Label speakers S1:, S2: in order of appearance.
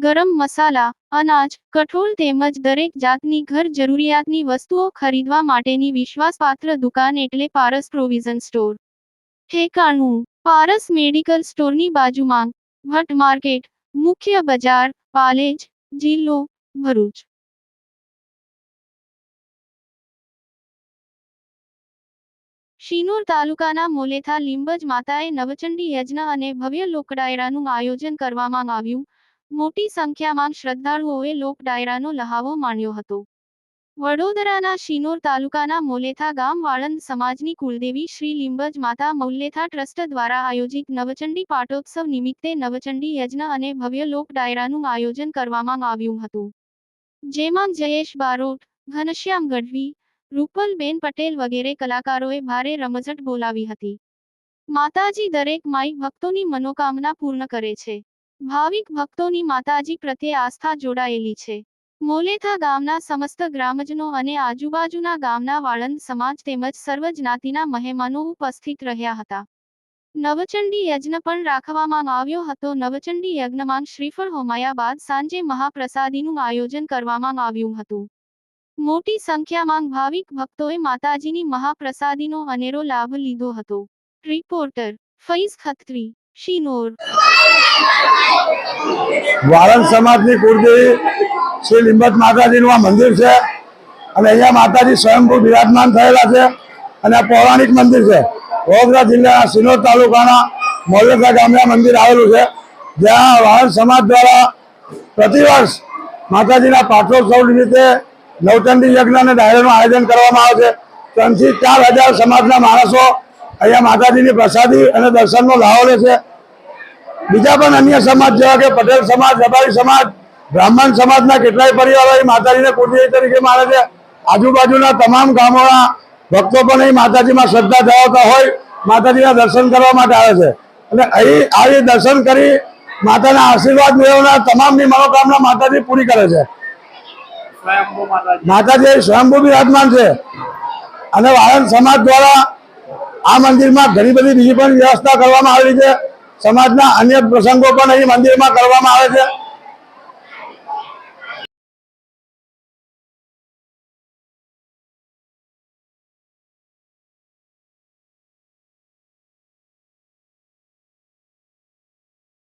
S1: ગરમ મસાલા, અનાજ, કઠોળ તેમજ દરેક જાતની ઘર જરૂરિયાતની વસ્તુઓ ખરીદવા માટેની વિશ્વાસપાત્ર દુકાન એટલે પારસ પ્રોવિઝન સ્ટોર. ઠેકાણું: પારસ મેડિકલ સ્ટોરની બાજુમાં, ભટ્ટ માર્કેટ, મુખ્ય બજાર, પાલેજ, જિલ્લો ભરૂચ. શિનોર તાલુકાના મોલેથા લીંબજ માતાએ નવચંડી યજ્ઞ અને ભવ્ય લોકડાયરાનું આયોજન કરવામાં આવ્યું. મોટી સંખ્યામાં શ્રદ્ધાળુઓએ લોકડાયરાનો લહાવો માણ્યો હતો. વડોદરાના શિનોર તાલુકાના મોલેથા ગામ વાળંદ સમાજની કુળદેવી શ્રી લીંબજ માતા મોલેથા ટ્રસ્ટ દ્વારા આયોજિત નવચંડી પાટોત્સવ નિમિત્તે નવચંડી યજ્ઞ અને ભવ્ય લોકડાયરાનું આયોજન કરવામાં આવ્યું હતું. જેમાં જયેશ બારોટ, ઘનશ્યામ ગઢવી, રૂપલબેન પટેલ વગેરે કલાકારોએ ભારે રમઝટ બોલાવી હતી. માતાજી દરેક માઈ ભક્તોની મનોકામના પૂર્ણ કરે છે. ભાવિક ભક્તોની માતાજી પ્રત્યે આસ્થા જોડાયેલી છે. મોલેથા ગામના સમસ્ત ગ્રામજનો અને આજુબાજુના ગામના વાળંદ સમાજ તેમજ સર્વ જ્ઞાતિના મહેમાનો ઉપસ્થિત રહ્યા હતા. નવચંડી યજ્ઞ પણ રાખવામાં આવ્યો હતો. નવચંડી યજ્ઞમાં શ્રીફળ હોમાયા બાદ સાંજે મહાપ્રસાદીનું આયોજન કરવામાં આવ્યું હતું. મોટી સંખ્યામાં ભાવિક ભક્તોએ માતાજીની મહાપ્રસાદીનો અનેરો લાભ લીધો હતો. રિપોર્ટર ફૈઝ ખત્રી, શિનોર.
S2: વાળંદ સમાજની કુળદેવી શ્રી લીંબજ માતાજીનું આ મંદિર છે અને અહીંયા માતાજી સ્વયંભૂ બિરાજમાન થયેલા છે અને આ પૌરાણિક મંદિર છે. વડોદરા જિલ્લાના શિનોર તાલુકાના મોલેથા ગામે મંદિર આવેલું છે, જ્યાં વાળંદ સમાજ દ્વારા પ્રતિવર્ષ માતાજીના પાટોત્સવ નિમિત્તે નવચંડી યજ્ઞ અને ડાયરાનું આયોજન કરવામાં આવે છે. 3 થી 4 હજાર સમાજના માણસો અહીંયા માતાજીની પ્રસાદી અને દર્શનનો લાવો લે છે. બીજા પણ અન્ય સમાજ જેવા કે પટેલ સમાજ, રબારી સમાજ, બ્રાહ્મણ સમાજના કેટલાય પરિવારો અહીં માતાજીને કુળદેવી તરીકે માને છે. આજુબાજુના તમામ ગામોના ભક્તો પણ અહીં માતાજીમાં શ્રદ્ધા ધરાવતા હોય માતાજીના દર્શન કરવા માટે આવે છે અને અહીં આવી દર્શન કરી માતાના આશીર્વાદ મેળવનાર તમામની મનોકામના માતાજી પૂરી કરે છે. માતાજી સ્વયંભૂ બિરાજમાન છે અને વાળંદ સમાજ દ્વારા આ મંદિરમાં ઘણી બધી બીજી પણ વ્યવસ્થા કરવામાં આવેલી છે. સમાજના અન્ય પ્રસંગો પણ અહીં મંદિરમાં કરવામાં આવે છે.